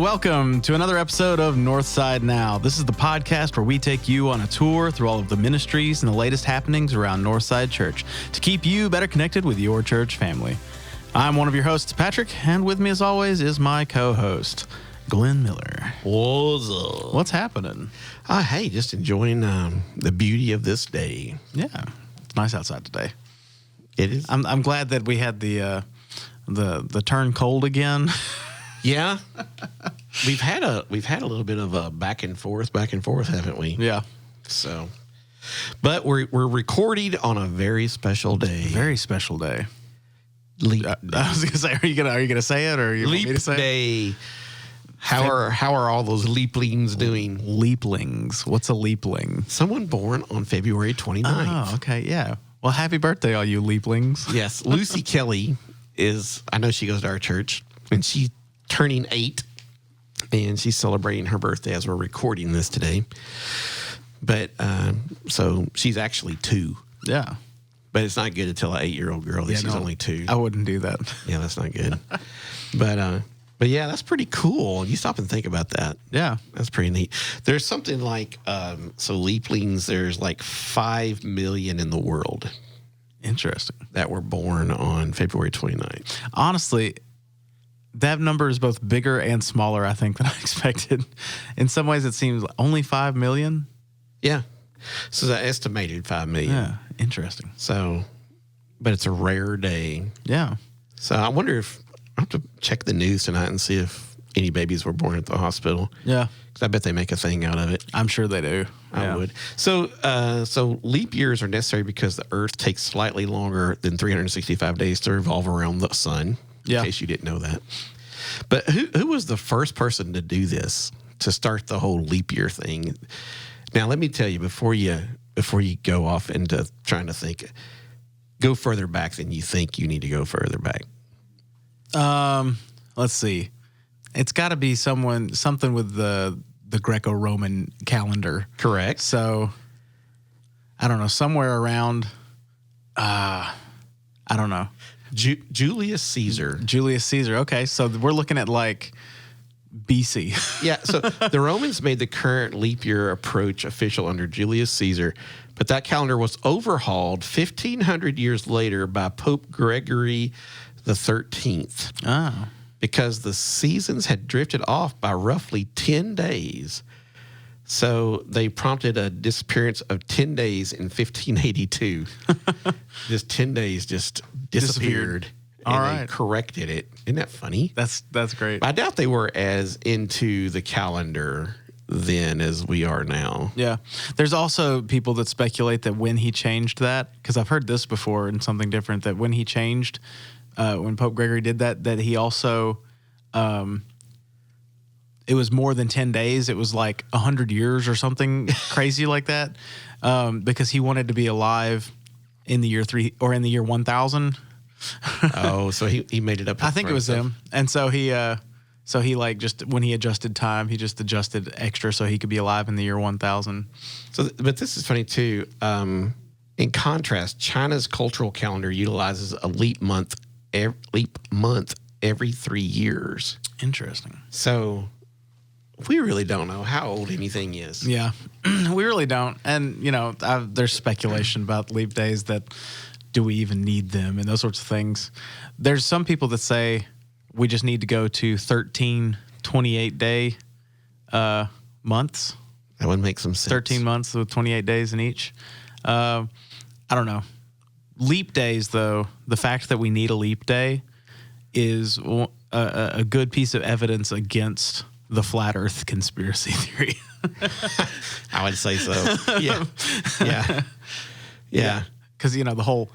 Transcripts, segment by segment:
welcome to another episode of Northside NOW. This is the podcast where we take you on a tour through all of the ministries and the latest happenings around Northside Church to keep you better connected with your church family. I'm one of your hosts, Patrick, and with me as always is my co-host, Glenn Miller. What's up? What's happening? Hey, just enjoying the beauty of this day. Yeah, it's nice outside today. It is. I'm glad that we had the turn cold again. Yeah, we've had a little bit of a back and forth, haven't we? Yeah. So, but we're recording on a very special day. Very special day. Leap. I was gonna say, are you gonna say it, or you want me to say Day. it? How are all those leaplings doing? Leaplings. What's a leapling? Someone born on February 29th. Oh, okay, yeah. Well, happy birthday, all you leaplings. Yes, Lucy Kelly is. I know she goes to our church, and she's turning 8, and she's celebrating her birthday as we're recording this today. But so she's actually 2. Yeah. But it's not good to tell an 8-year-old girl that she's only 2. I wouldn't do that. Yeah, that's not good. But yeah, that's pretty cool. You stop and think about that. Yeah. That's pretty neat. There's something like so leaplings. There's like 5 million in the world. Interesting. That were born on February 29th. Honestly, that number is both bigger and smaller, I think, than I expected. In some ways, it seems only 5 million. Yeah. So it's estimated 5 million. Yeah. Interesting. So, but it's a rare day. Yeah. So I wonder if I have to check the news tonight and see if any babies were born at the hospital. Yeah. Because I bet they make a thing out of it. I'm sure they do. I would. So leap years are necessary because the Earth takes slightly longer than 365 days to revolve around the sun. Yeah. In case you didn't know that. But who was the first person to do this, to start the whole leap year thing? Now, let me tell you, before you go off into trying to think, go further back than you think you need to go further back. Let's see. It's got to be something with the Greco-Roman calendar. Correct. So, I don't know, somewhere around, I don't know. Julius Caesar. Julius Caesar. Okay, so we're looking at like BC. Yeah, so the Romans made the current leap year approach official under Julius Caesar, but that calendar was overhauled 1,500 years later by Pope Gregory the 13th. Oh. Because the seasons had drifted off by roughly 10 days. So they prompted a disappearance of 10 days in 1582. Just 10 days just disappeared. All and right. They corrected it. Isn't that funny? That's great. I doubt they were as into the calendar then as we are now. Yeah. There's also people that speculate that when he changed that, because I've heard this before in something different, that when he changed, when Pope Gregory did that he also, it was more than 10 days. It was like 100 years or something crazy like that, because he wanted to be alive in the year 3 or in the year 1000. Oh, so he made it up. I think it was him. And so he like just when he adjusted time, he just adjusted extra so he could be alive in the year 1000. So, but this is funny too. In contrast, China's cultural calendar utilizes a leap month every 3 years. Interesting. So we really don't know how old anything is. Yeah, we really don't. And, there's speculation about leap days that do we even need them and those sorts of things. There's some people that say we just need to go to 13 28-day months. That would make some sense. 13 months with 28 days in each. I don't know. Leap days, though, the fact that we need a leap day is a good piece of evidence against the flat Earth conspiracy theory. I would say so. Yeah. Because, the whole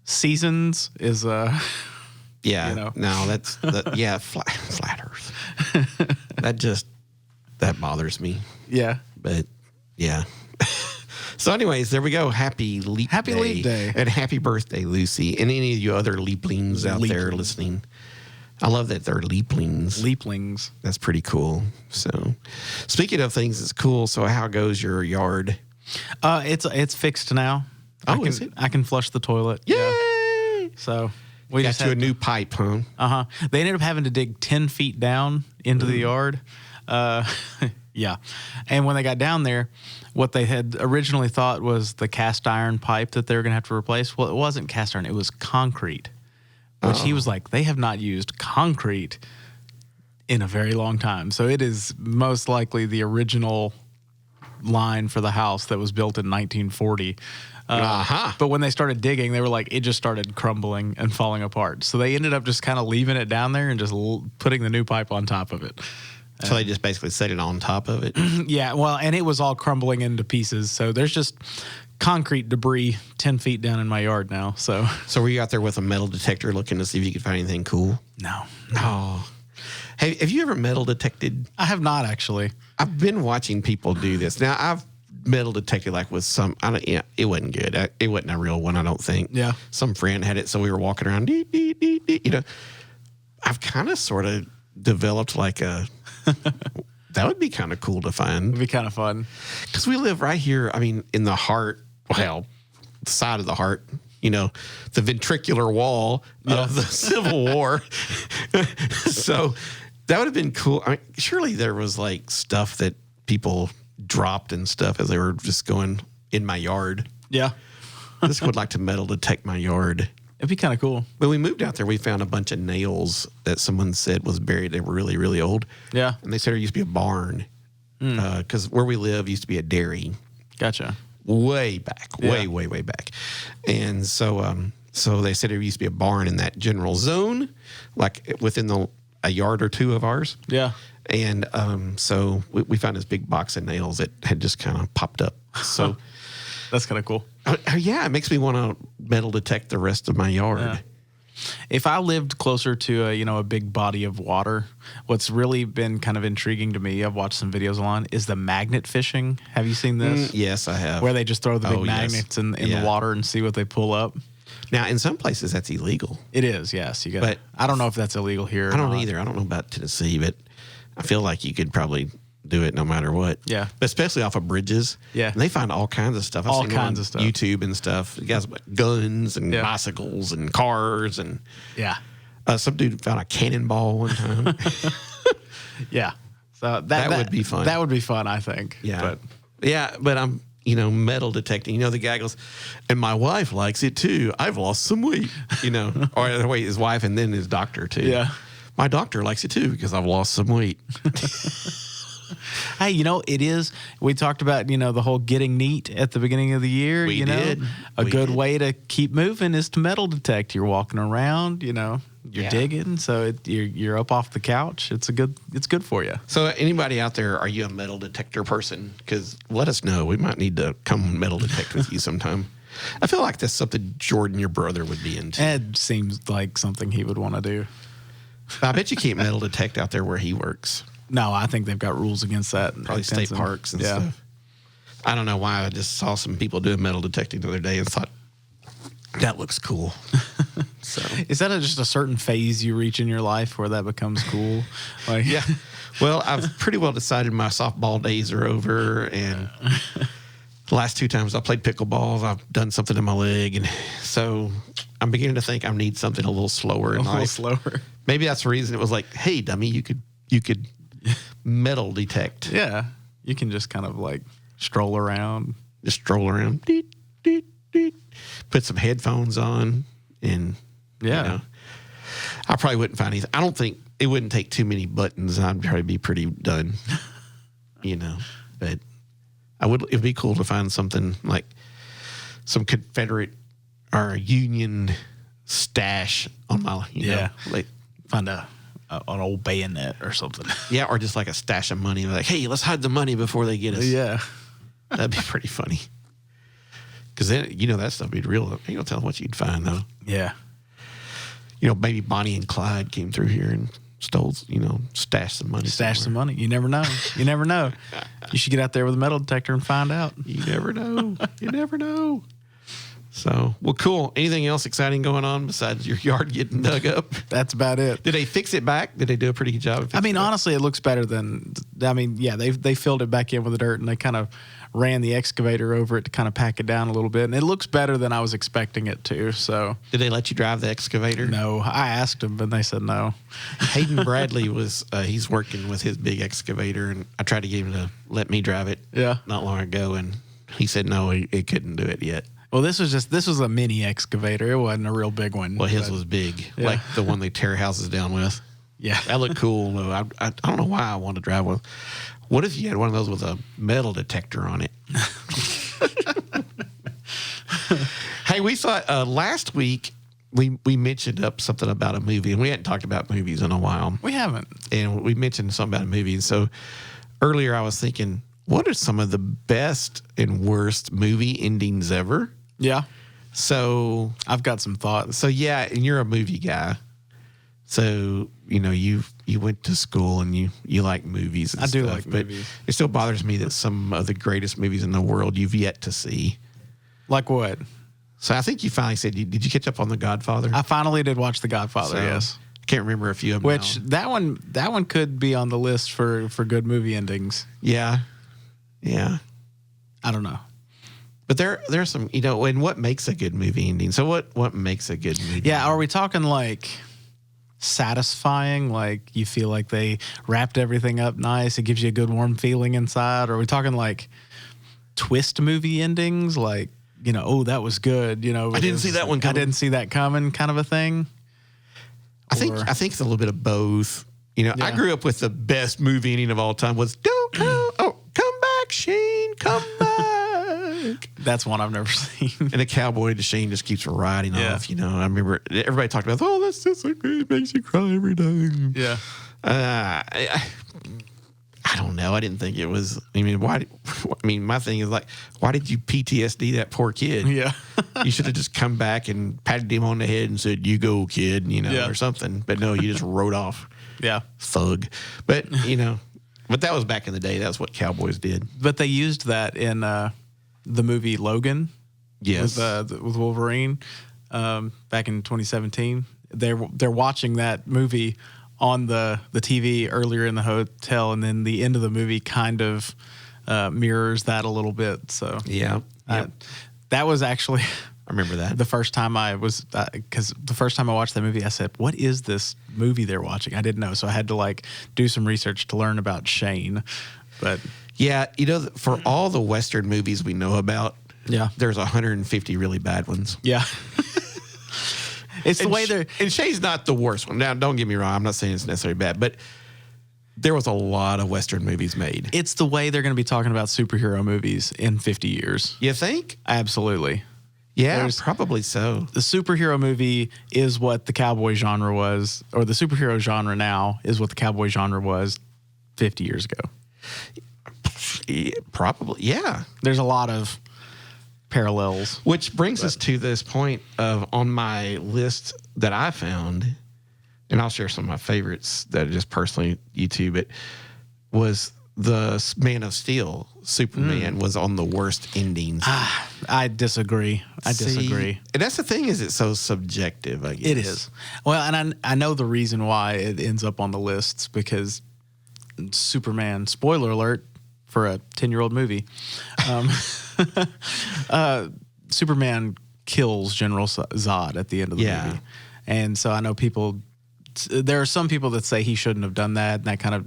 seasons is... No, that's... flat Earth. That bothers me. Yeah. But, yeah. So anyways, there we go. Happy Leap Day. And happy birthday, Lucy. And any of you other leaplings out there listening. I love that they're leaplings. Leaplings. That's pretty cool. So speaking of things that's cool, so how goes your yard? It's fixed now. Oh, is it? I can flush the toilet. Yay! Yeah. So We Got just you a had new pipe, huh? Uh-huh. They ended up having to dig 10 feet down into the yard. Yeah. And when they got down there, what they had originally thought was the cast iron pipe that they were going to have to replace. Well, it wasn't cast iron. It was concrete, which he was like, they have not used concrete in a very long time. So it is most likely the original line for the house that was built in 1940. But when they started digging, they were like, it just started crumbling and falling apart. So they ended up just kind of leaving it down there and just putting the new pipe on top of it. So they just basically set it on top of it. Yeah, well, and it was all crumbling into pieces. So there's just concrete debris 10 feet down in my yard now. So were you out there with a metal detector looking to see if you could find anything cool? No. Oh. Have you ever metal detected? I have not, actually. I've been watching people do this. Now, I've metal detected like with some, it wasn't good. It wasn't a real one, I don't think. Yeah. Some friend had it, so we were walking around, I've kind of sort of developed like a, that would be kind of cool to find. It'd be kind of fun. Because we live right here, in the heart, the side of the heart, the ventricular wall of the Civil War. So that would have been cool. Surely there was like stuff that people dropped and stuff as they were just going in my yard. Yeah. This would like to metal detect my yard. It'd be kind of cool. When we moved out there, we found a bunch of nails that someone said was buried. They were really, really old. Yeah. And they said there used to be a barn because where we live used to be a dairy. Gotcha. Way back, way back. And so they said there used to be a barn in that general zone, like within a yard or two of ours. Yeah. And so we found this big box of nails that had just kind of popped up. So that's kind of cool. Yeah, it makes me want to metal detect the rest of my yard. Yeah. If I lived closer to a big body of water, what's really been kind of intriguing to me, I've watched some videos online, is the magnet fishing. Have you seen this? Yes, I have. Where they just throw the big magnets in the water and see what they pull up. Now, in some places, that's illegal. It is, yes. But I don't know if that's illegal here. I don't either. I don't know about Tennessee, but I feel like you could probably do it no matter what. Yeah. But especially off of bridges. Yeah. And they find all kinds of stuff. I've seen kinds of stuff. YouTube and stuff. You guys, guns and bicycles and cars and some dude found a cannonball one time. Yeah. So that would be fun. That would be fun, I think. Yeah. But I'm metal detecting. The guy goes, and my wife likes it too. I've lost some weight. Or wait, his wife and then his doctor too. Yeah. My doctor likes it too because I've lost some weight. Hey, it is. We talked about, the whole getting neat at the beginning of the year. We did. A good way to keep moving is to metal detect. You're walking around, you're digging, so you're up off the couch. It's good for you. So anybody out there, are you a metal detector person? Because let us know. We might need to come metal detect with you sometime. I feel like that's something Jordan, your brother, would be into. It seems like something he would want to do. I bet you can't metal detect out there where he works. No, I think they've got rules against that. Probably state parks and stuff. I don't know why. I just saw some people doing metal detecting the other day and thought, that looks cool. So is that just a certain phase you reach in your life where that becomes cool? Yeah. Well, I've pretty well decided my softball days are over, and the last 2 times I played pickleball, I've done something to my leg, and so I'm beginning to think I need something a little slower in life. A little slower. Maybe that's the reason it was like, hey, dummy, you could metal detect. Yeah. You can just kind of stroll around. Just stroll around. Deet, deet, deet. Put some headphones on and I probably wouldn't find anything. I don't think it wouldn't take too many buttons. I'd probably be pretty done. But it'd be cool to find something like some Confederate or Union stash on my find an old bayonet or something. Yeah, or just like a stash of money. Like, hey, let's hide the money before they get us. Yeah. That'd be pretty funny. Because then, that stuff would be real. You don't tell what you'd find, though. Yeah. Maybe Bonnie and Clyde came through here and stole, stashed some money. Some money. You never know. You never know. You should get out there with a metal detector and find out. You never know. You never know. So, well, cool. Anything else exciting going on besides your yard getting dug up? That's about it. Did they fix it back? Did they do a pretty good job? I mean, honestly, it looks better than. I mean, yeah, they filled it back in with the dirt and they kind of ran the excavator over it to kind of pack it down a little bit, and it looks better than I was expecting it to. So, did they let you drive the excavator? No, I asked them, but they said no. Hayden Bradley was he's working with his big excavator, and I tried to get him to let me drive it. Yeah, not long ago, and he said no, he couldn't do it yet. Well, this was a mini excavator. It wasn't a real big one. Well, his was big, like the one they tear houses down with. Yeah, that looked cool. Though I don't know why I wanted to drive one. What if you had one of those with a metal detector on it? Hey, we saw last week. We mentioned up something about a movie, and we hadn't talked about movies in a while. We haven't, and we mentioned something about a movie. And so earlier, I was thinking, what are some of the best and worst movie endings ever? Yeah. So I've got some thoughts. So yeah, and you're a movie guy. So, you went to school and you like movies and I stuff. do like movies. It still bothers me that some of the greatest movies in the world you've yet to see. Like what? So I think you finally said, did you catch up on The Godfather? I finally did watch The Godfather, yes. I can't remember a few of them. Which now. that one could be on the list for good movie endings. Yeah. Yeah. I don't know. But there's some, and what makes a good movie ending? So what makes a good movie? Yeah, are we talking like satisfying, like you feel like they wrapped everything up nice, it gives you a good warm feeling inside? Or are we talking like twist movie endings, like, oh, that was good, I didn't see that one coming. I didn't see that coming kind of a thing? I think it's a little bit of both. I grew up with the best movie ending of all time was come back, Shane, come back. That's one I've never seen. And the cowboy to Shane just keeps riding off. I remember everybody talked about, that's just so great, it makes you cry every time. Yeah. I don't know. I didn't think it was. My thing is like, why did you PTSD that poor kid? Yeah. You should have just come back and patted him on the head and said, "You go, kid," or something. But no, you just rode off. Yeah. Thug. But but that was back in the day. That's what cowboys did. But they used that in the movie Logan. Yes. With Wolverine, back in 2017. They're watching that movie on the TV earlier in the hotel, and then the end of the movie kind of mirrors that a little bit. So yeah, that was actually I remember that the first time because the first time I watched that movie, I said, "What is this movie they're watching?" I didn't know, so I had to do some research to learn about Shane. But yeah, for all the Western movies we know about, there's 150 really bad ones. Yeah. It's the way they're... And Shane's not the worst one. Now, don't get me wrong. I'm not saying it's necessarily bad, but there was a lot of Western movies made. It's the way they're going to be talking about superhero movies in 50 years. You think? Absolutely. Yeah, probably so. The superhero movie is what the cowboy genre was, or the superhero genre now is what the cowboy genre was 50 years ago. Yeah, probably, yeah. There's a lot of parallels. Which brings us to this point of on my list that I found, and I'll share some of my favorites that are just personally YouTube. It was the Man of Steel. Superman was on the worst endings. I disagree. And that's the thing, is it's so subjective, I guess. It is. Well, and I know the reason why it ends up on the lists, because Superman, spoiler alert for a 10-year-old movie, Superman kills General Zod at the end of the movie. And so I know there are some people that say he shouldn't have done that, and that kind of,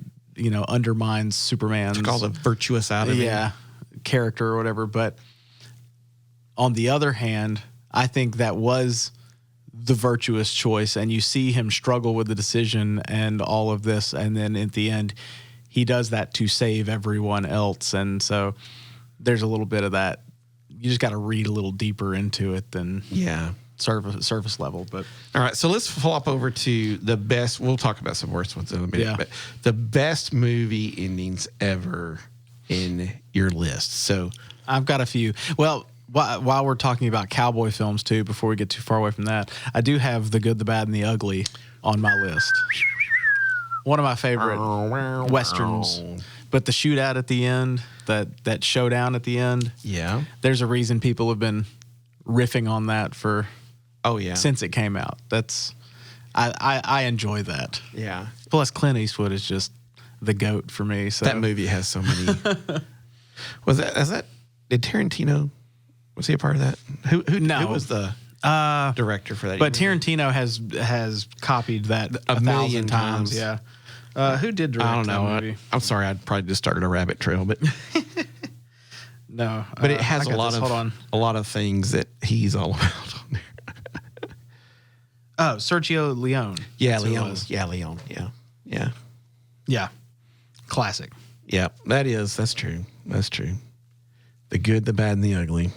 undermines Superman's... Took all the virtuous out of him. Character or whatever. But on the other hand, I think that was the virtuous choice, and you see him struggle with the decision and all of this, and then at the end, he does that to save everyone else. And so there's a little bit of that. You just got to read a little deeper into it than surface level. But all right, so let's flop over to the best. We'll talk about some worst ones in a minute. But the best movie endings ever in your list. So I've got a few. Well, while we're talking about cowboy films too, before we get too far away from that, I do have The Good, the Bad, and the Ugly on my list. One of my favorite Westerns. But the shootout at the end, that showdown at the end, yeah, there's a reason people have been riffing on that for Oh yeah. since it came out. That's I enjoy that. Yeah. Plus, Clint Eastwood is just the GOAT for me. So That movie has so many. Did Tarantino, was he a part of that? No. Who was the director for that? But Tarantino has copied that a million thousand times. times. Yeah. Who did direct I don't know. that movie? I'm sorry. I'd probably just started a rabbit trail, but No. but it has I got this. Hold on. a lot of things that he's all about on there. Oh, Sergio Leone. Yeah, That's who it Leon. was. Yeah, Leon. Yeah, yeah, Yeah. Classic. yeah. That's true. That's true. The good, the bad, and the ugly.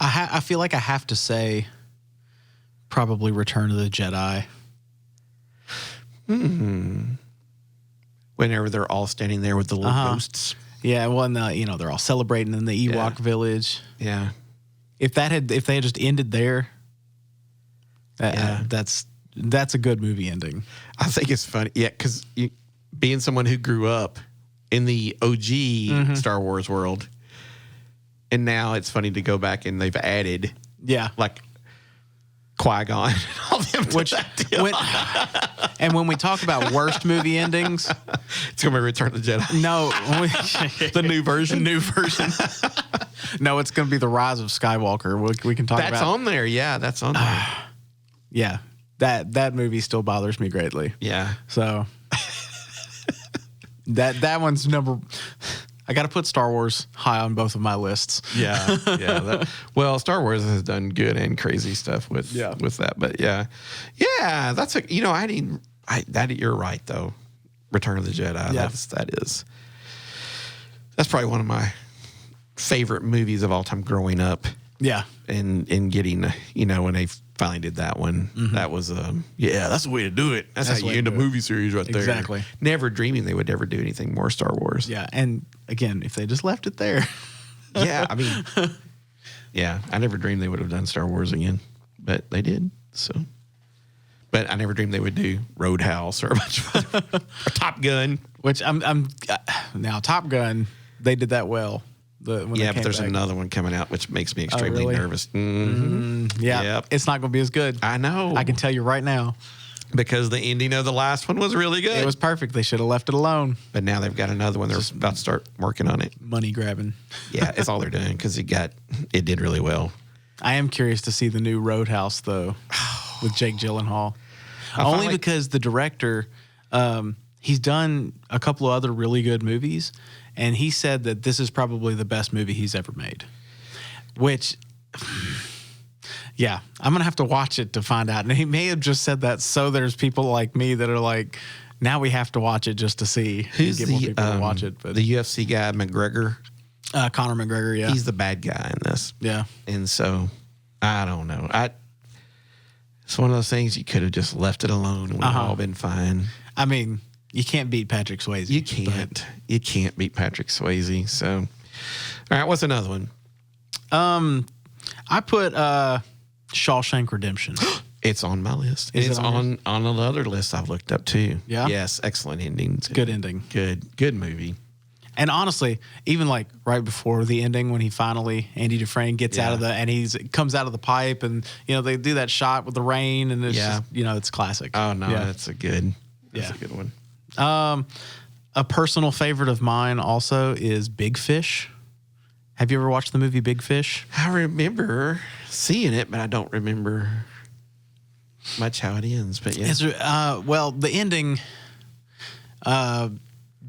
I feel like I have to say probably Return of the Jedi. Whenever they're all standing there with the little ghosts. Yeah, well, and they're all celebrating in the Ewok village. Yeah. If they had just ended there, that's a good movie ending. I think it's funny. Yeah, because being someone who grew up in the OG Star Wars world, and now it's funny to go back and they've added like Qui-Gon and all them to that deal. And when we talk about worst movie endings, It's going to be Return of the Jedi. no, The new version. no, it's going to be The Rise of Skywalker. We can talk about. That's on there. Yeah, that's on there. Yeah, that movie still bothers me greatly. Yeah. So that one's number. I got to put Star Wars high on both of my lists. Yeah. Yeah. Well, Star Wars has done good and crazy stuff with that. But yeah. That's you're right though. Return of the Jedi. Yeah. That's probably one of my favorite movies of all time growing up. Yeah. And getting, when they finally did that one, that was, that's the way to do it. That's how you end a movie series right there. Exactly. Never dreaming they would ever do anything more Star Wars. Yeah. And again, if they just left it there. Yeah. I mean, I never dreamed they would have done Star Wars again, but they did. So, but I never dreamed they would do Roadhouse or a bunch of or Top Gun. Which I'm now Top Gun, they did that well. But there's another one coming out, which makes me extremely really? nervous. Yeah. Yep. It's not going to be as good. I know. I can tell you right now. Because the ending of the last one was really good. It was perfect. They should have left it alone. But now they've got another one. They're about to start working on it. Money grabbing. Yeah, it's all they're doing because it did really well. I am curious to see the new Roadhouse, though, with Jake Gyllenhaal. Only because the director, he's done a couple of other really good movies, and he said that this is probably the best movie he's ever made. Which, yeah, I'm going to have to watch it to find out. And he may have just said that so there's people like me that are like, now we have to watch it just to see. Who's get more people to watch it. But the UFC guy, McGregor? Conor McGregor, yeah. He's the bad guy in this. Yeah. And so, I don't know. It's one of those things you could have just left it alone and we've all been fine. I mean, you can't beat Patrick Swayze. You can't. You can't beat Patrick Swayze. So, all right, what's another one? I put Shawshank Redemption. It's on my list. Is it's it on another list I've looked up too. Yeah? Yes, excellent endings. Good ending. Good movie. And honestly, even like right before the ending, when he finally Andy Dufresne gets out of comes out of the pipe, and they do that shot with the rain, and it's just, it's classic. Oh no, that's a good one. A personal favorite of mine also is Big Fish. Have you ever watched the movie Big Fish? I remember seeing it, but I don't remember much how it ends. But yeah, well, the ending.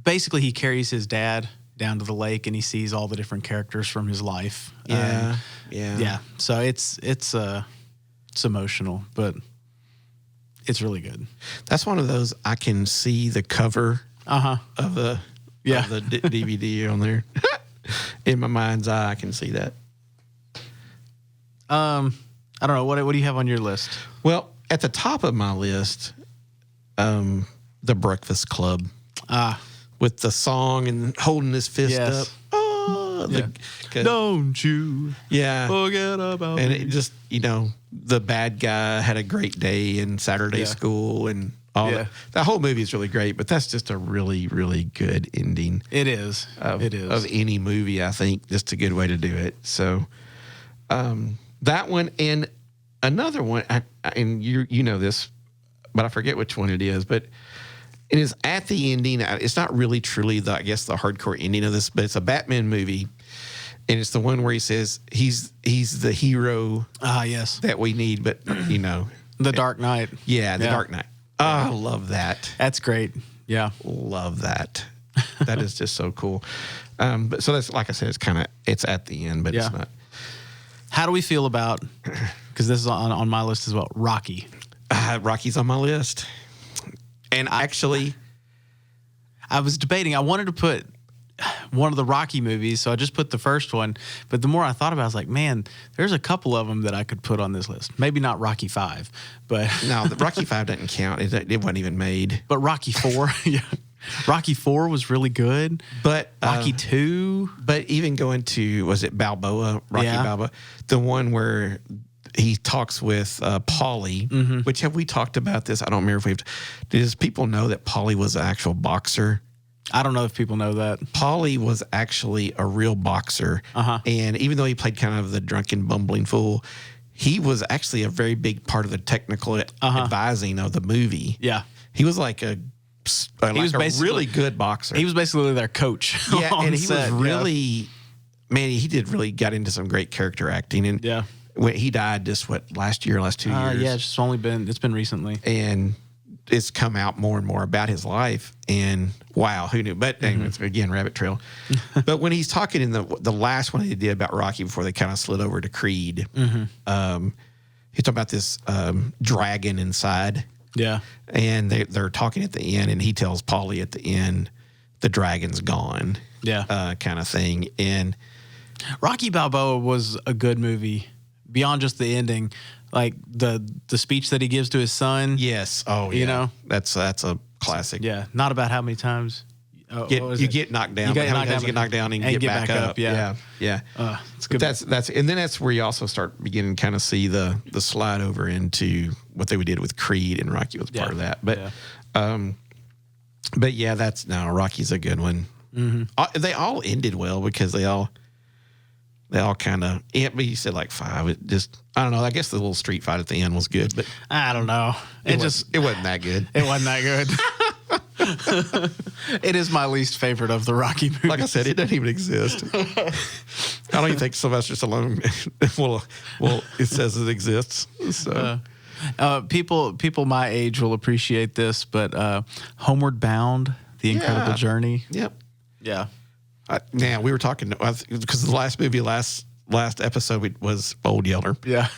Basically, he carries his dad down to the lake, and he sees all the different characters from his life. Yeah. So it's emotional, but it's really good. That's one of those I can see the cover of the DVD on there. In my mind's eye, I can see that. I don't know. What do you have on your list? Well, at the top of my list, The Breakfast Club. With the song and holding his fist up. Oh, don't you forget about me. And it just, the bad guy had a great day in Saturday school and all that. That whole movie is really great, but that's just a really, really good ending. It is. Of any movie, I think. Just a good way to do it. So, That one and another one, and you know this, but I forget which one it is. But it is at the ending. It's not really truly the hardcore ending of this, but it's a Batman movie, and it's the one where he says he's the hero. Yes, that we need, but The Dark Knight. Yeah, The Dark Knight. Oh, I love that. That's great. Yeah, love that. That is just so cool. But so that's like I said, it's at the end, but it's not. How do we feel about? Because this is on my list as well. Rocky. Rocky's on my list, and I was debating. I wanted to put one of the Rocky movies, so I just put the first one. But the more I thought about it, I was like, man, there's a couple of them that I could put on this list. Maybe not Rocky 5, but no, the Rocky 5 doesn't count. It wasn't even made. But Rocky 4, yeah. Rocky 4 was really good. But Rocky 2. But even going to, was it Balboa? Rocky Balboa? The one where he talks with Paulie, which have we talked about this? I don't remember if does people know that Paulie was an actual boxer? I don't know if people know that. Paulie was actually a real boxer. And even though he played kind of the drunken, bumbling fool, he was actually a very big part of the technical advising of the movie. Yeah. He was like a really good boxer. He was basically their coach. Yeah, and he was really, man, he got into some great character acting. And when he died just last 2 years. Yeah, it's been recently. And it's come out more and more about his life, and wow, who knew? But anyways, again, rabbit trail. But when he's talking in the last one he did about Rocky before they kind of slid over to Creed, he's talking about this dragon inside. Yeah, and they're talking at the end, and he tells Paulie at the end, the dragon's gone. Yeah, kind of thing. And Rocky Balboa was a good movie beyond just the ending. Like the speech that he gives to his son. Yes. Oh, yeah. You know? That's a classic. Yeah. Not about how many times you get knocked down. How many times you get knocked down and get back up. Yeah. It's good. That's and then that's where you also start beginning to kind of see the slide over into what they did with Creed, and Rocky was part of that. But Rocky's a good one. They all ended well because they all kind of. But you said like 5. It just, I don't know. I guess the little street fight at the end was good, but I don't know. It wasn't that good. It wasn't that good. It is my least favorite of the Rocky movies. Like I said, it doesn't even exist. I don't even think Sylvester Stallone well, it says it exists. So. People my age will appreciate this, but Homeward Bound, The Incredible Journey. Yep. Yeah. Now we were talking because the last movie, last episode was Old Yeller. Yeah.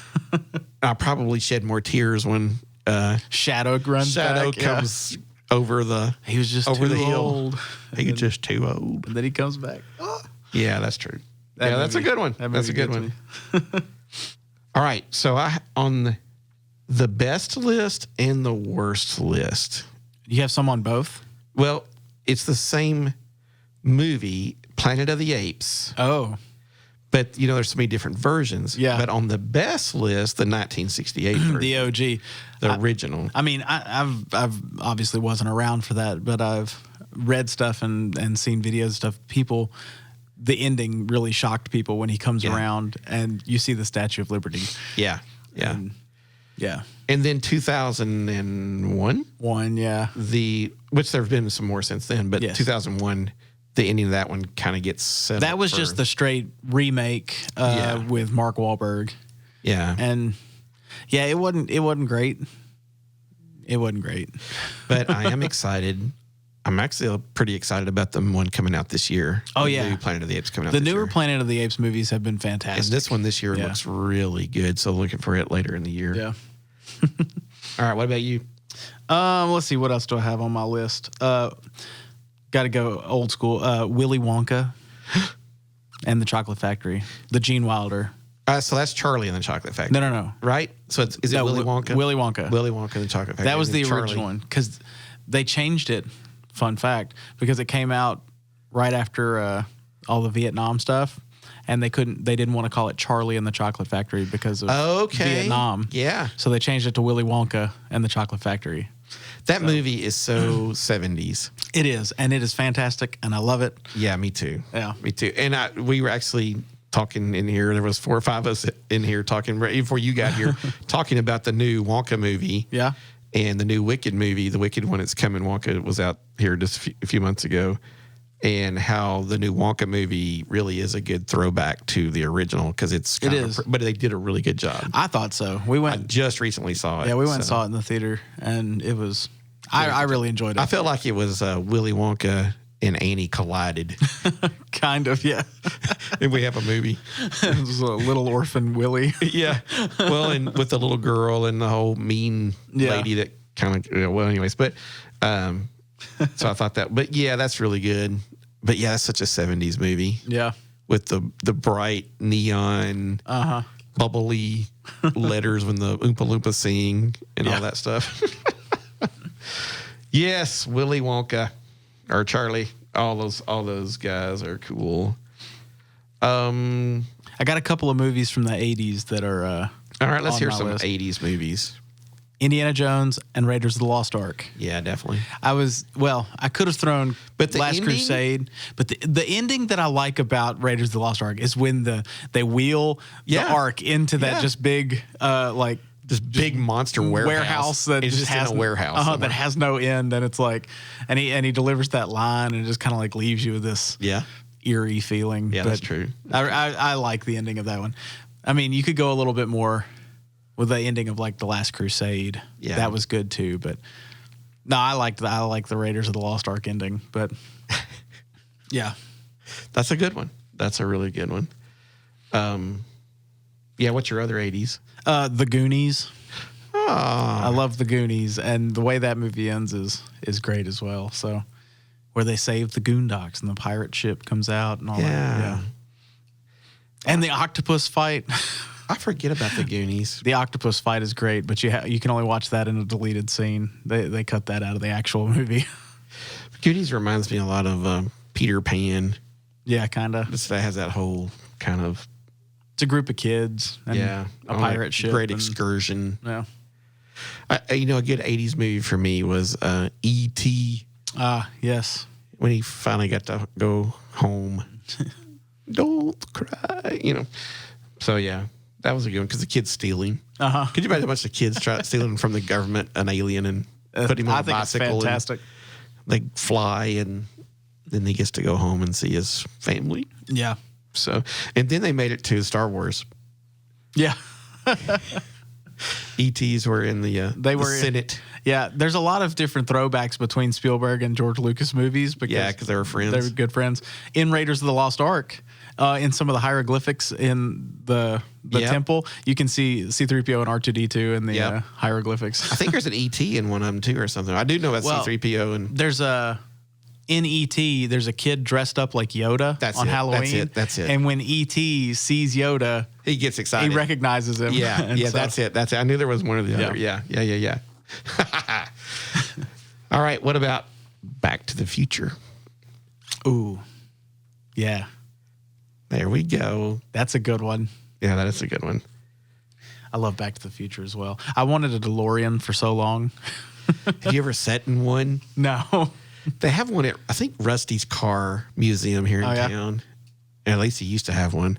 I probably shed more tears when Shadow comes over the. He was just over too the hill. old. He was just too old. And then he comes back. Yeah, that's true. That's a good one. That's a good one. All right, so I on the best list and the worst list. You have some on both? Well, it's the same movie, Planet of the Apes. Oh. But, there's so many different versions. Yeah. But on the best list, the 1968 version. The OG. The original. I mean, I've obviously wasn't around for that, but I've read stuff and seen videos and stuff. The ending really shocked people when he comes around and you see the Statue of Liberty. Yeah. Yeah. And then 2001? Which there have been some more since then, but 2001, the ending of that one kind of gets set That was just the straight remake with Mark Wahlberg. Yeah. And it wasn't great. It wasn't great. But I am excited. I'm actually pretty excited about the one coming out this year. Oh, the new Planet of the Apes coming out this year. The newer Planet of the Apes movies have been fantastic. And this one this year looks really good, so looking for it later in the year. Yeah. All right, what about you? Let's see, what else do I have on my list? Got to go old school. Willy Wonka and the Chocolate Factory. The Gene Wilder. So that's Charlie and the Chocolate Factory. No. Right? So is it Willy Wonka? Willy Wonka. Willy Wonka and the Chocolate Factory. That was the original one because they changed it. Fun fact, because it came out right after all the Vietnam stuff, and they didn't want to call it Charlie and the Chocolate Factory because of Vietnam. Yeah. So they changed it to Willy Wonka and the Chocolate Factory. That movie is so 70s. It is, and it is fantastic, and I love it. Yeah, me too. Yeah. Me too. And we were actually talking in here. There was 4 or 5 of us in here talking right before you got here, talking about the new Wonka movie. Yeah. And the new Wicked movie, the Wicked one that's coming. Wonka was out here just a few months ago. And how the new Wonka movie really is a good throwback to the original because it's kind of, but they did a really good job. I thought so. We went. I just recently saw it. Yeah, we went and saw it in the theater, and it was. I really enjoyed it. I felt like it was Willy Wonka and Annie collided. Kind of, yeah. And we have a movie. It was a little orphan Willy. Yeah. Well, and with the little girl and the whole mean lady that kind of. Well, anyways, but. So I thought that, but yeah, that's really good. But yeah, that's such a 70s movie. Yeah. With the bright neon, bubbly letters when the Oompa Loompa sing and all that stuff. Yes, Willy Wonka or Charlie, all those guys are cool. I got a couple of movies from the 80s that are all right, let's hear some list. 80s movies. Indiana Jones and Raiders of the Lost Ark. Yeah, definitely. I could have thrown Last Crusade, but the ending that I like about Raiders of the Lost Ark is when they wheel the Ark into that just big this big monster warehouse that it's just has in a warehouse that has no end, and it's like, and he delivers that line, and it just kind of like leaves you with this eerie feeling. Yeah, that's true. I like the ending of that one. I mean, you could go a little bit more with the ending of like the Last Crusade. Yeah, that was good too. But no, I like the Raiders of the Lost Ark ending. But yeah, that's a good one. That's a really good one. Yeah, what's your other 80s? The Goonies. Oh. I love The Goonies, and the way that movie ends is great as well. So where they save the Goondocks and the pirate ship comes out and all that. Yeah. And the octopus fight. I forget about the Goonies. The octopus fight is great, but you can only watch that in a deleted scene. They cut that out of the actual movie. Goonies reminds me a lot of Peter Pan. Yeah, kind of. That has that whole kind of. It's a group of kids. And a pirate ship. Great excursion. Yeah. A good 80s movie for me was E.T. Yes. When he finally got to go home. Don't cry. So, yeah. That was a good one because the kid's stealing. Could you imagine a bunch of kids stealing from the government an alien and put him on a bicycle? It's fantastic. They fly and then he gets to go home and see his family. Yeah. So, and then they made it to Star Wars. Yeah. ETs were in the Senate. Yeah, there's a lot of different throwbacks between Spielberg and George Lucas movies because they were friends. They were good friends. In Raiders of the Lost Ark, in some of the hieroglyphics in the temple, you can see C-3PO and R2-D2 in the hieroglyphics. I think there's an ET in one of them too or something. I do know about C-3PO. And there's in E.T., there's a kid dressed up like Yoda on Halloween. That's it. And when E.T. sees Yoda, he gets excited. He recognizes him. Yeah, that's it. I knew there was one or the other. Yeah. All right, what about Back to the Future? Ooh, yeah. There we go. That's a good one. Yeah, that is a good one. I love Back to the Future as well. I wanted a DeLorean for so long. Have you ever sat in one? No. They have one at, I think, Rusty's Car Museum here in town. At least he used to have one.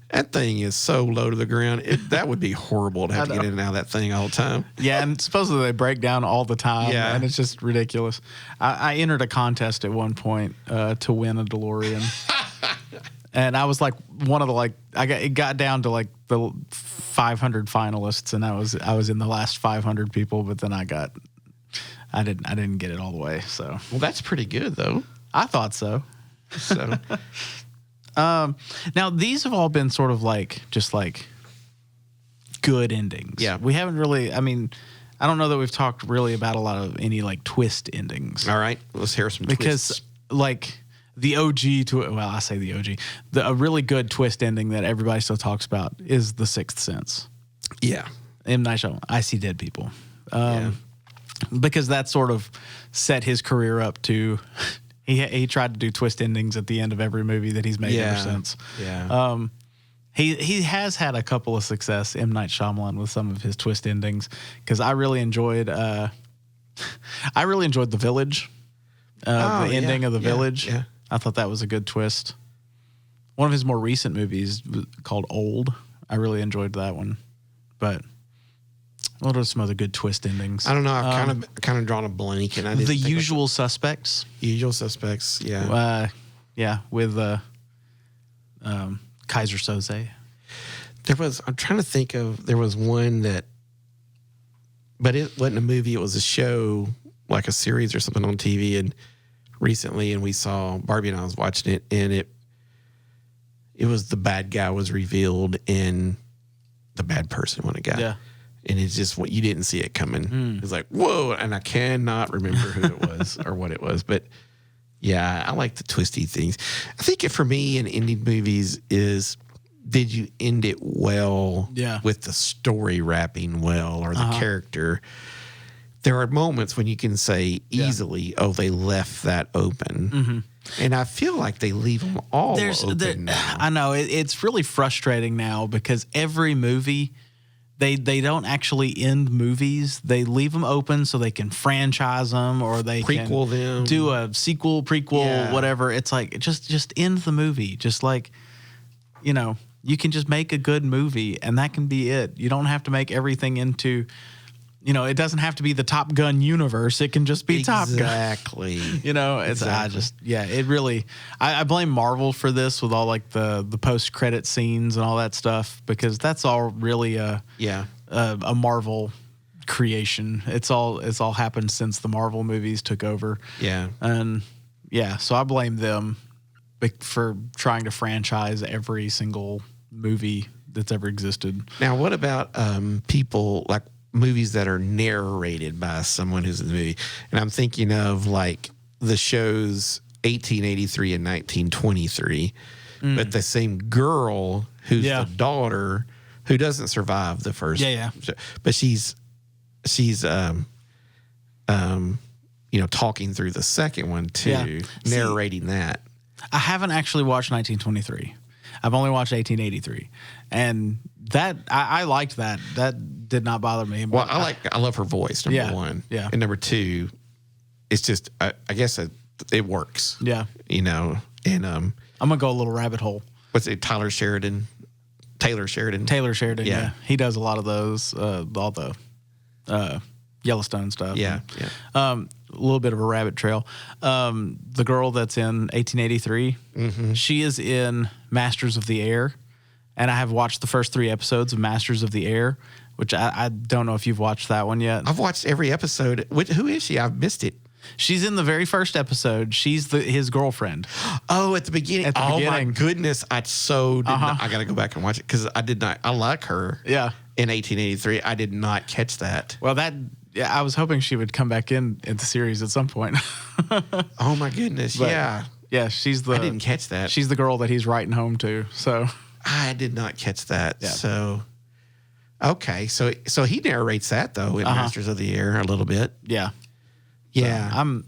That thing is so low to the ground. That would be horrible to have to get in and out of that thing all the time. Yeah, and supposedly they break down all the time. Yeah. And it's just ridiculous. I entered a contest at one point to win a DeLorean. And I was like one of the it got down to like the 500 finalists, and I was in the last 500 people, but then I didn't get it all the way. So that's pretty good though. I thought so. So now these have all been sort of just good endings. Yeah, we haven't really. I mean, I don't know that we've talked really about a lot of any twist endings. All right, let's hear some because twists. The OG I say the OG. A really good twist ending that everybody still talks about is The Sixth Sense. Yeah, M. Night Shyamalan. I See Dead People. Because that sort of set his career up to. He tried to do twist endings at the end of every movie that he's made ever since. Yeah. He has had a couple of success, M. Night Shyamalan, with some of his twist endings. Because I really enjoyed The Village. The ending of The Village. Yeah. I thought that was a good twist. one of his more recent movies called Old. I really enjoyed that one. But what are some other good twist endings? I don't know. I've kind of drawn a blank, and I didn't The think Usual Suspects. Usual Suspects. Yeah. With Kaiser Soze. I'm trying to think of. There was one that, but it wasn't a movie. It was a show, like a series or something on TV, and recently, and we saw Barbie and I was watching it, and it was the bad guy was revealed and the bad person when it got. Yeah. And it's just what you didn't see it coming. It's like, whoa. And I cannot remember who it was or what it was. But yeah, I like the twisty things. I think for me in ending movies is, did you end it well with the story wrapping well or the character? There are moments when you can say easily, oh, they left that open. And I feel like they leave them all open now. I know. It's really frustrating now because every movie, they don't actually end movies. They leave them open so they can franchise them or they prequel them, do a sequel, prequel, whatever. It's like, just end the movie. Just like, you can just make a good movie and that can be it. You don't have to make everything into... it doesn't have to be the Top Gun universe. It can just be Top Gun. Exactly. It really, I blame Marvel for this with all like the post-credit scenes and all that stuff because that's all really a Marvel creation. It's all happened since the Marvel movies took over. Yeah. And so I blame them for trying to franchise every single movie that's ever existed. Now, what about people like movies that are narrated by someone who's in the movie? And I'm thinking of like the shows 1883 and 1923, but the same girl who's the daughter who doesn't survive the first. But she's talking through the second one too, narrating that. I haven't actually watched 1923. I've only watched 1883, and that I liked that. That did not bother me. Well, I love her voice. Number one, and number two, it's just I guess it works. Yeah, and I'm gonna go a little rabbit hole. What's it? Taylor Sheridan. Yeah, he does a lot of those. All the Yellowstone stuff. Yeah. A little bit of a rabbit trail. The girl that's in 1883, she is in Masters of the Air, and I have watched the first 3 episodes of Masters of the Air, which I don't know if you've watched that one yet. I've watched every episode. Who is she? I've missed it. She's in the very first episode. She's his girlfriend. Oh, at the beginning. My goodness. I got to go back and watch it because I did not. I like her. Yeah. In 1883. I did not catch that. Well, I was hoping she would come back in the series at some point. Oh my goodness. Yeah, she's the. I didn't catch that. She's the girl that he's writing home to. So I did not catch that. Yeah. So okay, so he narrates that though in Masters of the Air a little bit. Yeah. Yeah. So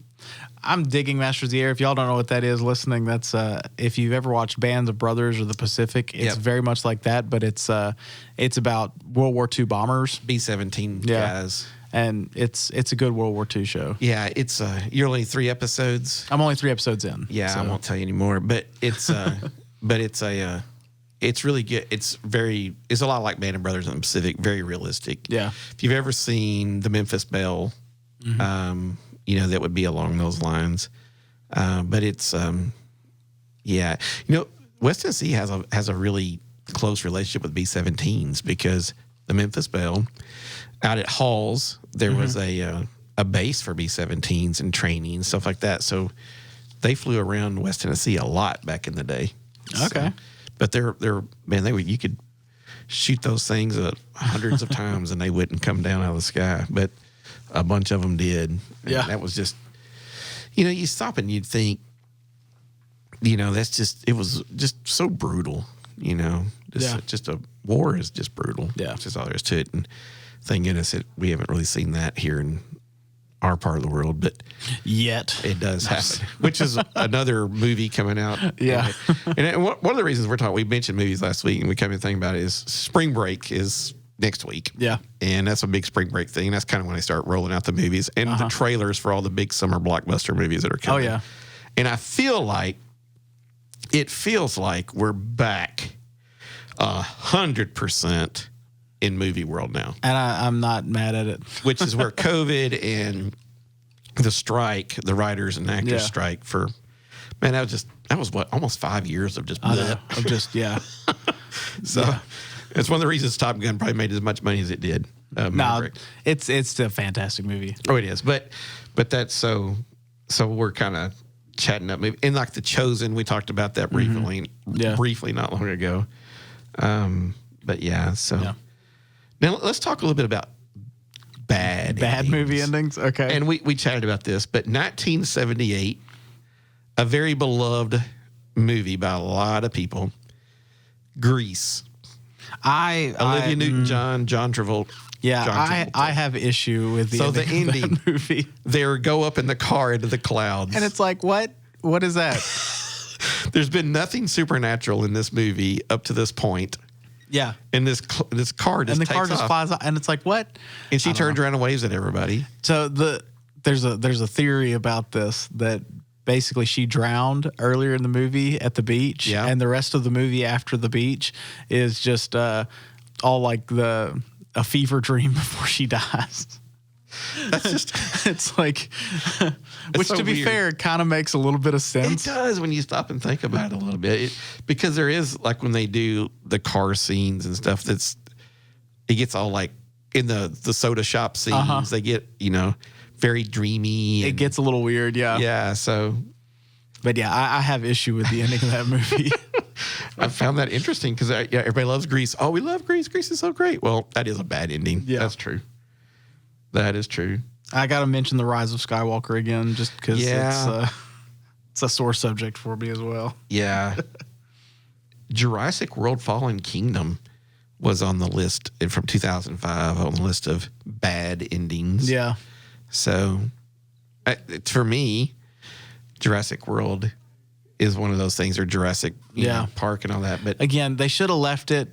I'm digging Masters of the Air. If y'all don't know what that is, listening, that's if you've ever watched Bands of Brothers or The Pacific, it's very much like that, but it's about World War II bombers, B-17 guys. And it's a good World War II show. Yeah, it's you're only 3 episodes. I'm only 3 episodes in. Yeah, so I won't tell you anymore. But it's it's really good. It's a lot like Band of Brothers in the Pacific. Very realistic. Yeah. If you've ever seen the Memphis Belle, that would be along those lines. But it's West Tennessee has a really close relationship with B-17s because the Memphis Belle out at Halls, there was a base for B-17s and training and stuff like that. So they flew around West Tennessee a lot back in the day. Okay. But you could shoot those things hundreds of times and they wouldn't come down out of the sky. But a bunch of them did. And that was just, you stop and you'd think, it was just so brutal, just a war is just brutal. Yeah. That's just all there is to it. And thank goodness we haven't really seen that here in our part of the world, but yet it does happen, which is another movie coming out. Yeah. And one of the reasons we mentioned movies last week and we come in thinking about it is Spring Break is next week. Yeah. And that's a big spring break thing. That's kind of when they start rolling out the movies and the trailers for all the big summer blockbuster movies that are coming. Oh, yeah. And I feel like it feels like we're back 100% in movie world now. And I'm not mad at it. Which is where COVID and the strike, the writers and actors Yeah. strike for, man, that was what, almost 5 years of just, Of just, yeah. so it's one of the reasons Top Gun probably made as much money as it did. No, Maverick. it's a fantastic movie. Oh, it is. But that's so we're kind of chatting up maybe. And like The Chosen, we talked about that briefly not long ago. But yeah, so now let's talk a little bit about bad movie endings. Okay. And we chatted about this, but 1978, a very beloved movie by a lot of people, Grease. Olivia Newton-John, John Travolta. Yeah, John Travolta. I have issue with the ending of that movie. They go up in the car into the clouds. And it's like, what? What is that? There's been nothing supernatural in this movie up to this point. Yeah. And this car just and the car takes just off. flies off, and it's like, what? And she turns around and waves at everybody. So there's a theory about this that basically she drowned earlier in the movie at the beach, and the rest of the movie after the beach is just all like a fever dream before she dies. That's just it's like, which so to be weird. fair, kind of makes a little bit of sense. It does when you stop and think about it a little bit, because there is like when they do the car scenes and stuff. It gets all like in the soda shop scenes. They get very dreamy. It gets a little weird, yeah. Yeah. So, but yeah, I have issue with the ending of that movie. I found that interesting because everybody loves Grease. Oh, we love Grease. Grease is so great. Well, that is a bad ending. Yeah, that's true. That is true. I got to mention The Rise of Skywalker again, just because it's a sore subject for me as well. Yeah. Jurassic World Fallen Kingdom was on the list from 2005 on the list of bad endings. Yeah. So for me, Jurassic World is one of those things, or Jurassic Park and all that. But again, they should have left it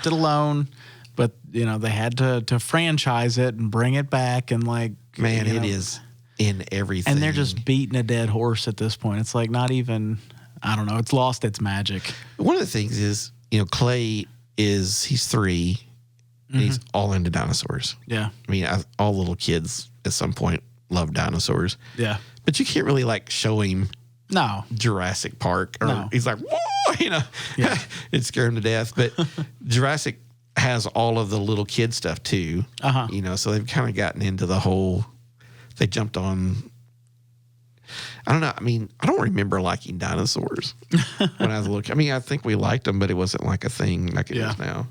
alone. But they had to franchise it and bring it back, and like, man, it is in everything. And they're just beating a dead horse at this point. It's like not even, I don't know. It's lost its magic. One of the things is, Clay he's 3, and he's all into dinosaurs. Yeah. I mean, all little kids at some point love dinosaurs. Yeah. But you can't really like show him Jurassic Park, or he's like, whoa, it'd scare him to death. But Jurassic has all of the little kid stuff too. So they've kind of gotten into the whole, they jumped on, I don't know. I mean, I don't remember liking dinosaurs when I was a little kid. I mean, I think we liked them, but it wasn't like a thing like it is now.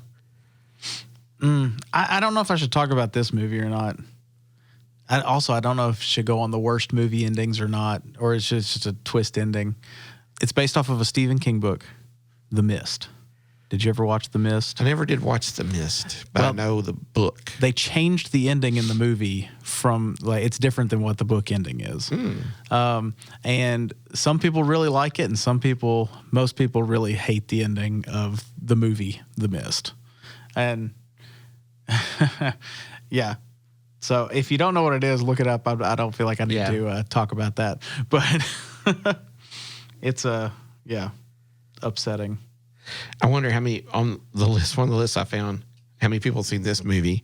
I don't know if I should talk about this movie or not. I don't know if it should go on the worst movie endings or not, or it's just a twist ending. It's based off of a Stephen King book, The Mist. Did you ever watch The Mist? I never did watch The Mist, but I know the book. They changed the ending in the movie from, like, it's different than what the book ending is. And some people really like it, and most people really hate the ending of the movie, The Mist. And yeah. So if you don't know what it is, look it up. I don't feel like I need to talk about that. But it's upsetting. I wonder how many on the list. One of the lists I found, how many people have seen this movie,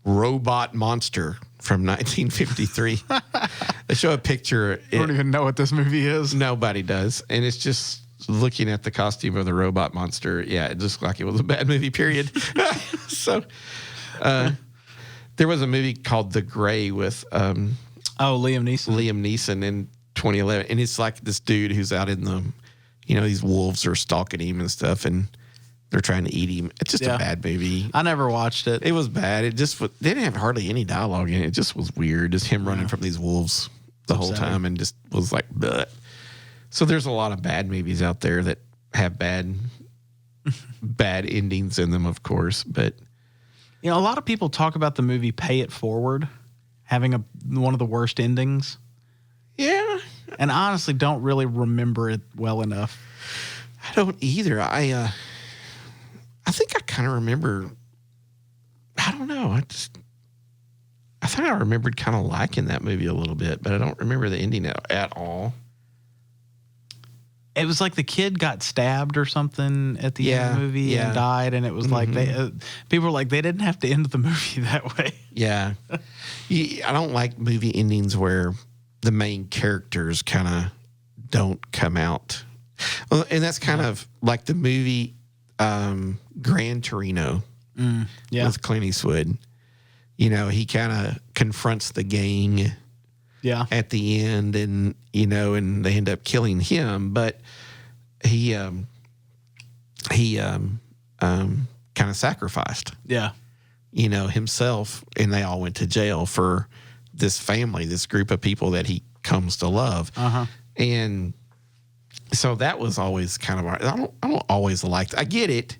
Robot Monster from 1953. They show a picture. I don't even know what this movie is. Nobody does, and it's just looking at the costume of the robot monster. Yeah, it just like it was a bad movie. Period. So, there was a movie called The Gray with Liam Neeson. Liam Neeson in 2011, and it's like this dude who's out in the. These wolves are stalking him and stuff, and they're trying to eat him. It's just a bad movie. I never watched it. It was bad. They didn't have hardly any dialogue in it. It just was weird. Just him running from these wolves the whole time, and just was like, bleh. So there's a lot of bad movies out there that have bad endings in them, of course. But a lot of people talk about the movie Pay It Forward having one of the worst endings. Yeah. And I honestly don't really remember it well enough. I don't either. I think I kind of remember. I don't know. I thought I remembered kind of liking that movie a little bit, but I don't remember the ending at all. It was like the kid got stabbed or something at the end of the movie and died, and it was like people were like they didn't have to end the movie that way. Yeah. I don't like movie endings where the main characters kind of don't come out. Well, and that's kind of like the movie Gran Torino with Clint Eastwood. You know, he kind of confronts the gang at the end, and and they end up killing him, but he kind of sacrificed himself, and they all went to jail for this family, this group of people that he comes to love. And so that was always kind of, I don't always like, I get it,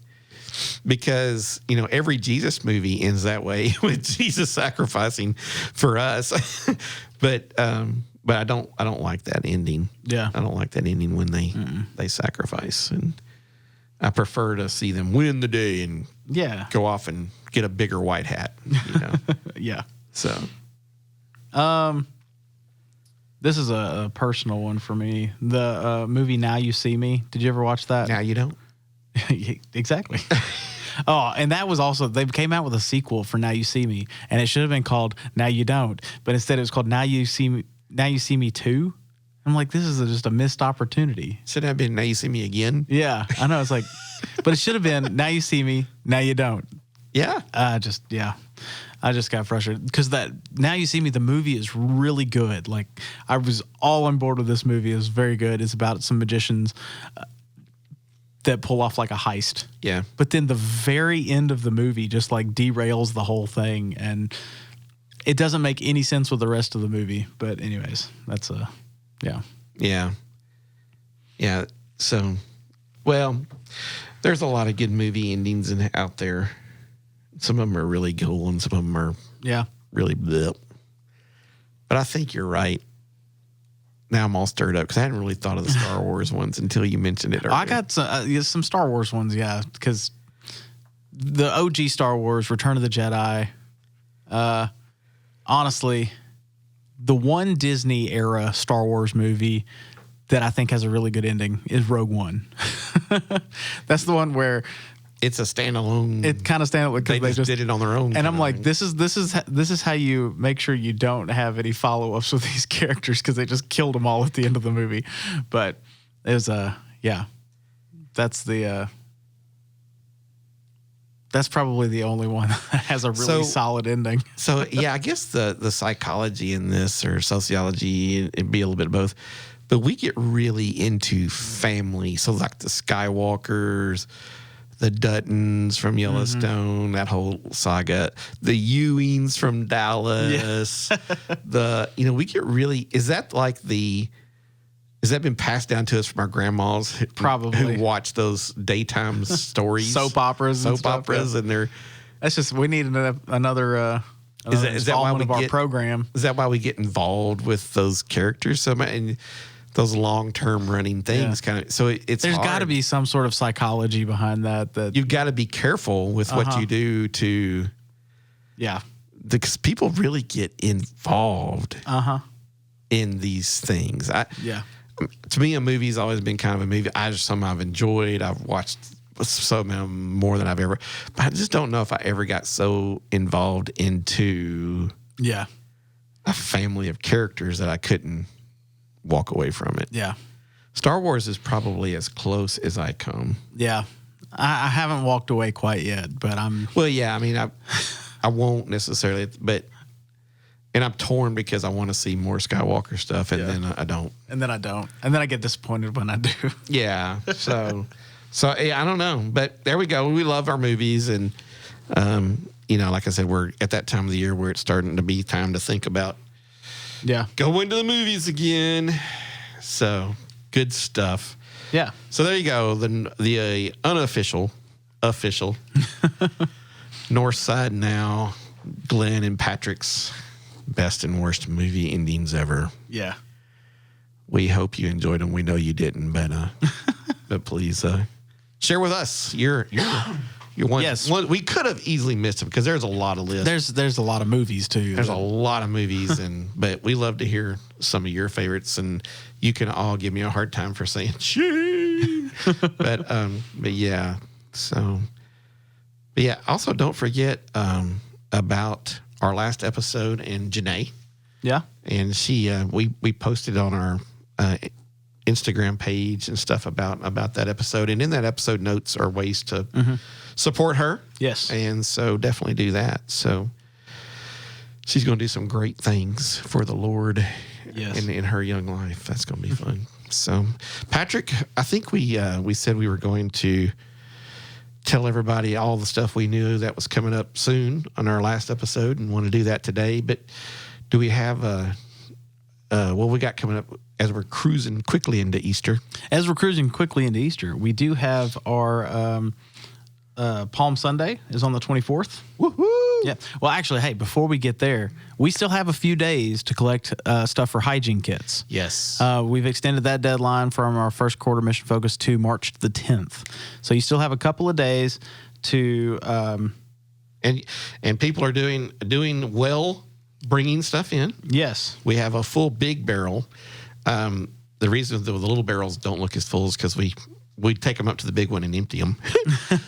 because every Jesus movie ends that way with Jesus sacrificing for us. but I don't like that ending. I don't like that ending when they sacrifice, and I prefer to see them win the day and go off and get a bigger white hat. So this is a personal one for me. The movie Now You See Me. Did you ever watch that? Now You Don't. Exactly. Oh, and that was also, they came out with a sequel for Now You See Me, and it should have been called Now You Don't, but instead it was called Now You See Me 2. I'm like, this is just a missed opportunity. Should have been Now You See Me Again. Yeah, I know. It's like, but it should have been Now You See Me, Now You Don't. Yeah. I just got frustrated because that Now You See Me, the movie is really good. Like, I was all on board with this movie. It was very good. It's about some magicians that pull off like a heist. Yeah. But then the very end of the movie just like derails the whole thing, and it doesn't make any sense with the rest of the movie. But anyways, that's Yeah. So, well, there's a lot of good movie endings out there. Some of them are really cool, and some of them are really bleh. But I think you're right. Now I'm all stirred up because I hadn't really thought of the Star Wars ones until you mentioned it earlier. I got some Star Wars ones, because the OG Star Wars, Return of the Jedi, honestly, the one Disney era Star Wars movie that I think has a really good ending is Rogue One. That's the one where it's a standalone. It kind of standalone because they just did it on their own. And I'm like, this is how you make sure you don't have any follow-ups with these characters, because they just killed them all at the end of the movie. But it was that's probably the only one that has a really solid ending. So yeah, I guess the psychology in this, or sociology, it'd be a little bit of both. But we get really into family. So like the Skywalkers, the Duttons from Yellowstone, that whole saga, the Ewings from Dallas, we get really, is that been passed down to us from our grandmas? Probably. Who watch those daytime stories? Soap operas. And they're. That's just, we need another is that why we of our program. Is that why we get involved with those characters so much? And those long-term running things kind of, so it's there's got to be some sort of psychology behind that you've got to be careful with what you do to because people really get involved in these things. To me, a movie's always been kind of a movie. Something I've enjoyed. I've watched some of them more than I've ever, but I just don't know if I ever got so involved into a family of characters that I couldn't walk away from it. Yeah. Star Wars is probably as close as I come. Yeah. I haven't walked away quite yet, but I'm... Well, yeah, I mean, I won't necessarily, and I'm torn because I want to see more Skywalker stuff, and then I don't. And then I don't. And then I get disappointed when I do. Yeah. So yeah, I don't know. But there we go. We love our movies, and, like I said, we're at that time of the year where it's starting to be time to think about going to the movies again. So good stuff. Yeah. So there you go. The official Northside Now, Glenn and Patrick's best and worst movie endings ever. Yeah. We hope you enjoyed them. We know you didn't, but please share with us your Yes. We could have easily missed them because there's a lot of lists. There's a lot of movies too. There's a lot of movies, but we love to hear some of your favorites, and you can all give me a hard time for saying Shane. but yeah. So, but yeah. Also, don't forget about our last episode and Janae. Yeah. And she we posted on our Instagram page and stuff about that episode, and in that episode notes are ways to support her. Yes. And so definitely do that. So she's going to do some great things for the Lord. Yes. in her young life. That's going to be fun. So Patrick, I think we said we were going to tell everybody all the stuff we knew that was coming up soon on our last episode, and want to do that today. But do we have what we got coming up as we're cruising quickly into Easter? As we're cruising quickly into Easter, we do have our Palm Sunday is on the 24th. Woohoo! Yeah. Well, actually, hey, before we get there, we still have a few days to collect stuff for hygiene kits. Yes. We've extended that deadline from our first quarter mission focus to March the 10th. So you still have a couple of days to... And people are doing well bringing stuff in. Yes. We have a full big barrel. The reason the little barrels don't look as full is because we take them up to the big one and empty them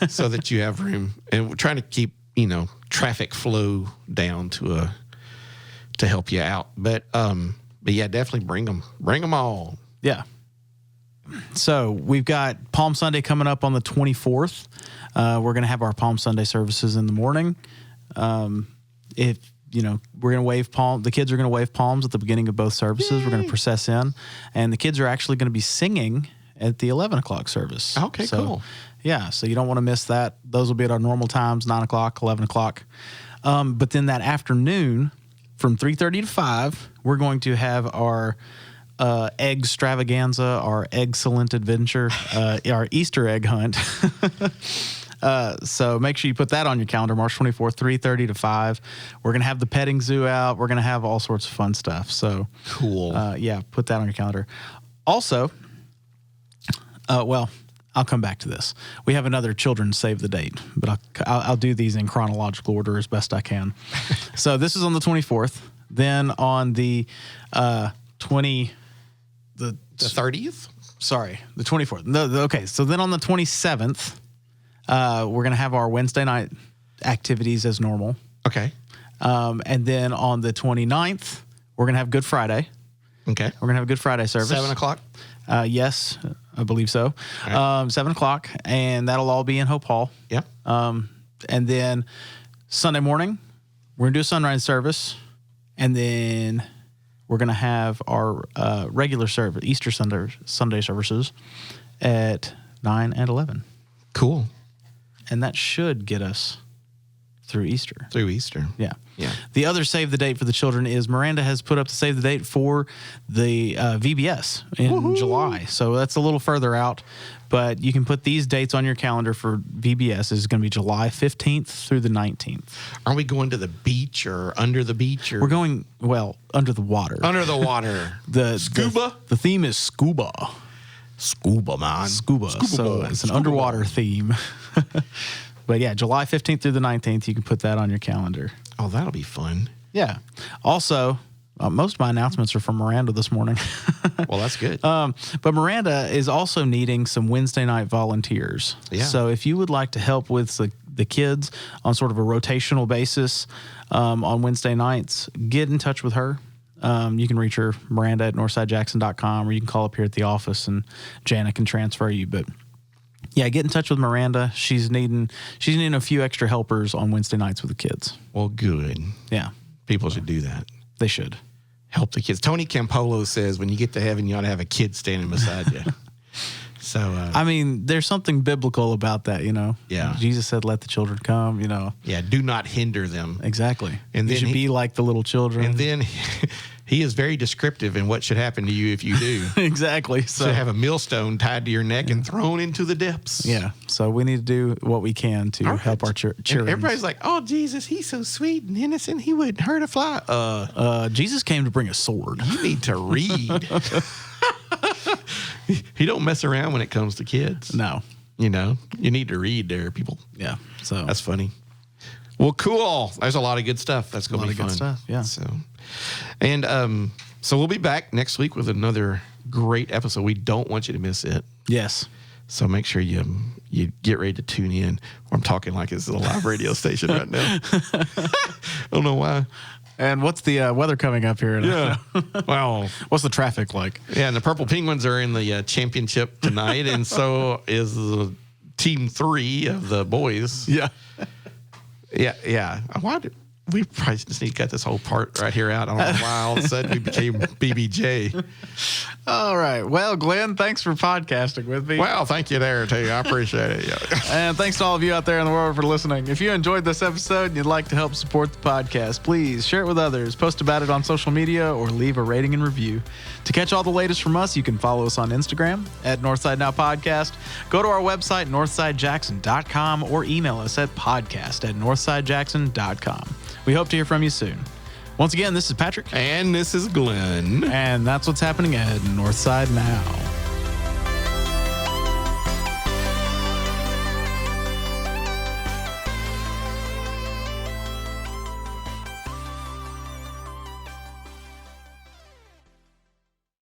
so that you have room. And we're trying to keep, traffic flow down to help you out. But yeah, definitely bring them all. Yeah. So we've got Palm Sunday coming up on the 24th. We're going to have our Palm Sunday services in the morning. We're going to wave palm. The kids are going to wave palms at the beginning of both services. Yay. We're going to process in, and the kids are actually going to be singing at the 11 o'clock service. Okay, cool. Yeah, so you don't want to miss that. Those will be at our normal times, 9 o'clock, 11 o'clock. But then that afternoon, from 3:30 to 5, we're going to have our egg extravaganza, our excellent adventure, our Easter egg hunt. So make sure you put that on your calendar, March 24th, 3:30 to 5. We're going to have the petting zoo out. We're going to have all sorts of fun stuff. So cool. Yeah, put that on your calendar. Also, I'll come back to this. We have another children's save the date, but I'll do these in chronological order as best I can. So this is on the 24th. Then on the 30th? Sorry, the 24th. Okay, so then on the 27th, we're going to have our Wednesday night activities as normal. Okay. And then on the 29th, we're going to have Good Friday. Okay. We're going to have a Good Friday service. 7 o'clock? Yes, I believe so. Right. 7 o'clock, and that'll all be in Hope Hall. Yeah. And then Sunday morning, we're going to do a sunrise service, and then we're going to have our regular service, Easter Sunday services at 9 and 11. Cool. And that should get us through Easter. Yeah. Yeah. The other save the date for the children is Miranda has put up the save the date for the VBS in July. So that's a little further out, but you can put these dates on your calendar for VBS. It's going to be July 15th through the 19th. Are we going to the beach or under the beach? Or? We're going, under the water. Under the water. Scuba? The theme is scuba. Scuba, man. Scuba. So it's an underwater theme. But yeah, July 15th through the 19th, you can put that on your calendar. Oh, that'll be fun. Yeah. Also, most of my announcements are from Miranda this morning. Well, that's good. But Miranda is also needing some Wednesday night volunteers. Yeah. So if you would like to help with the kids on sort of a rotational basis on Wednesday nights, get in touch with her. You can reach her, Miranda at northsidejackson.com, or you can call up here at the office and Jana can transfer you. But yeah, get in touch with Miranda. She's needing a few extra helpers on Wednesday nights with the kids. Well, good. Yeah. People should do that. They should. Help the kids. Tony Campolo says when you get to heaven, you ought to have a kid standing beside you. So, I mean, there's something biblical about that, Yeah. Jesus said, let the children come, Yeah, do not hinder them. Exactly. And you then should be like the little children. And then he is very descriptive in what should happen to you if you do. Exactly. So have a millstone tied to your neck and thrown into the depths. Yeah. So we need to do what we can to help our children. Everybody's like, oh, Jesus, he's so sweet and innocent. He wouldn't hurt a fly. Jesus came to bring a sword. You need to read. He don't mess around when it comes to kids. No. You need to read there, people. Yeah. So That's funny. Well, cool. There's a lot of good stuff. That's going to be fun. Good stuff. Yeah. So we'll be back next week with another great episode. We don't want you to miss it. Yes. So make sure you get ready to tune in. I'm talking like it's a live radio station right now. I don't know why. And what's the weather coming up here? Yeah. Well, what's the traffic like? Yeah, and the Purple Penguins are in the championship tonight, and so is Team 3 of the boys. Yeah. Yeah. We probably just need to cut this whole part right here out. I don't know why all of a sudden we became BBJ. All right. Well, Glenn, thanks for podcasting with me. Well, thank you there, too. I appreciate it. Yeah. And thanks to all of you out there in the world for listening. If you enjoyed this episode and you'd like to help support the podcast, please share it with others, post about it on social media, or leave a rating and review. To catch all the latest from us, you can follow us on Instagram at Northside Now Podcast. Go to our website, northsidejackson.com, or email us at podcast@northsidejackson.com. We hope to hear from you soon. Once again, this is Patrick. And this is Glenn. And that's what's happening at Northside Now.